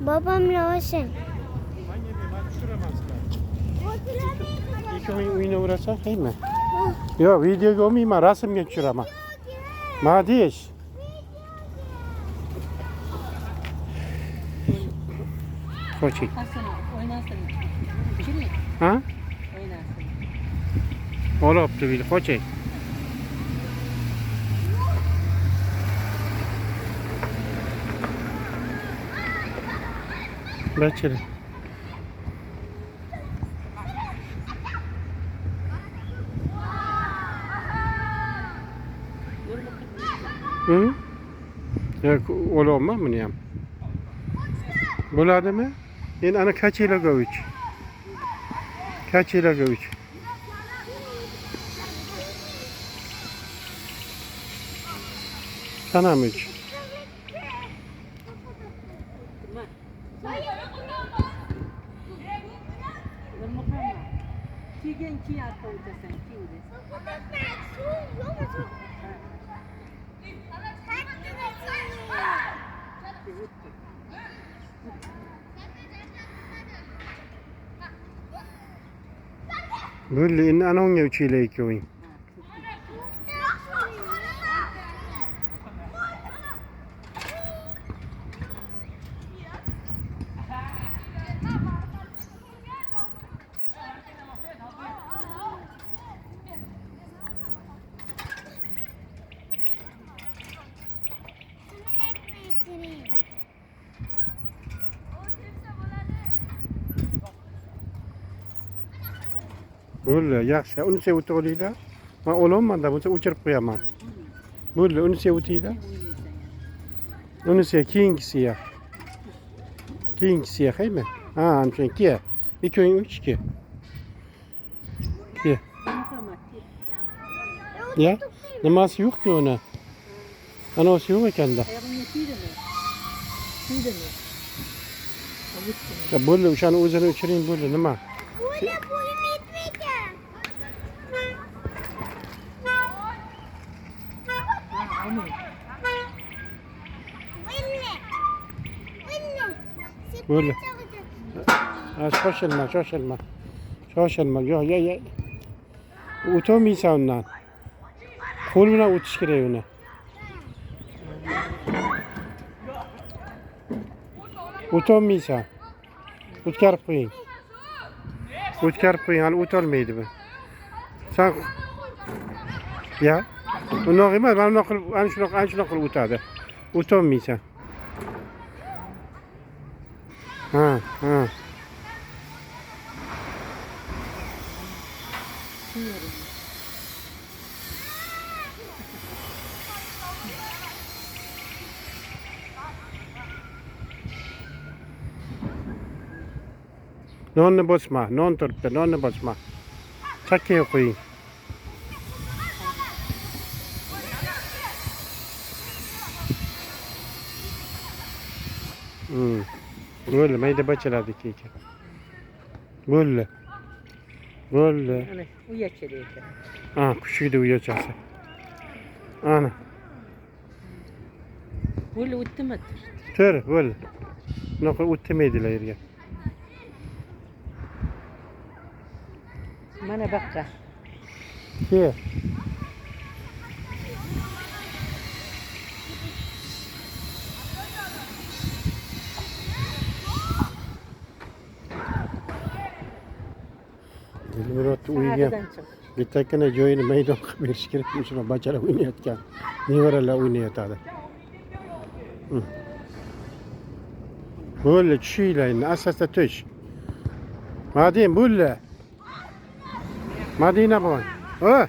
Babamla olsun. İki oyuna uğrasak değil mi? Yok video görmeyeyim ama resim geçiyor ama. Madiş. Koçik. Oynasın. Kim mi? Ha? Oynasın. Olup da bil koçik. Başarı. Hı? Ya olur mu niyam? Buladı mı? Yani ana kaç yıl göç? Kaç yıl göç? Sana mı üç? Böyle in ana onge uçuyla iki oyun. Böyle yaxshi. Uni sevib olinglar. Men ololmanda bo'lsa o'chirib qo'yaman. Böyle uni sevibtinglar. Unisi keyingisiga. Keyingisiga haymi? Ha, hamshuniki. Ikki o'yin 3-2. Ki. Ya, nimasi yo'q-ku uni? Anasi yo'q ekanda. Ya böyle o'shani o'zini o'chiring böyle nima? Böyle. Ha, shoshilma. Shoshilma. Yo. O'tolmaysan undan. Qo'l bilan o'tish kerak uni. O'tolmaysan. O'tkarib qo'ying. Hali o'tolmaydi bu. Sen ya, unoq emas, mana bunaqa qilib, ana shunaqa qilib o'tadi. O'tolmaysan. Ha. Nonni bosma, non turibdi, nonni bosma. Chakkaga qo'ying. Böyle mayda bachalardi keyin. Böyle. Ana uyachilaydi. Ha, kuchukda uyachasi. Ana. Böyle o'tdimi? Tur, böyle. Bunaqa o'tmaydilar yerga. Mana baqqa. Ki. Dilmurod uyga bittakkina joyini maydon qilib berish kerak. Shuna bachalar o'ynayotgan. Nevaralar o'ynayotadi. Böyle tushinglar, asosda tush. Madin böyle. Madina boy. O.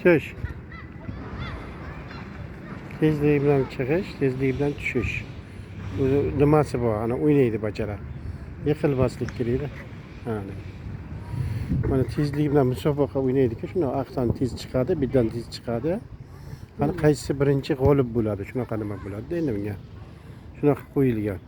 Tush. Tezlik bilan chiqish, tezlik bilan tushish. Nimasi bor, ana o'ynaydi bachalar. Yiqilmaslik kerakda. Mana tezlik bilan musobaqa o'ynaydi-ku, shuni aqdan tez chiqadi, birdan tez chiqadi. Mana qaysi birinchi g'olib bo'ladi, shunaqa nima bo'ladi endi bunga. Shunaqa qo'yilgan.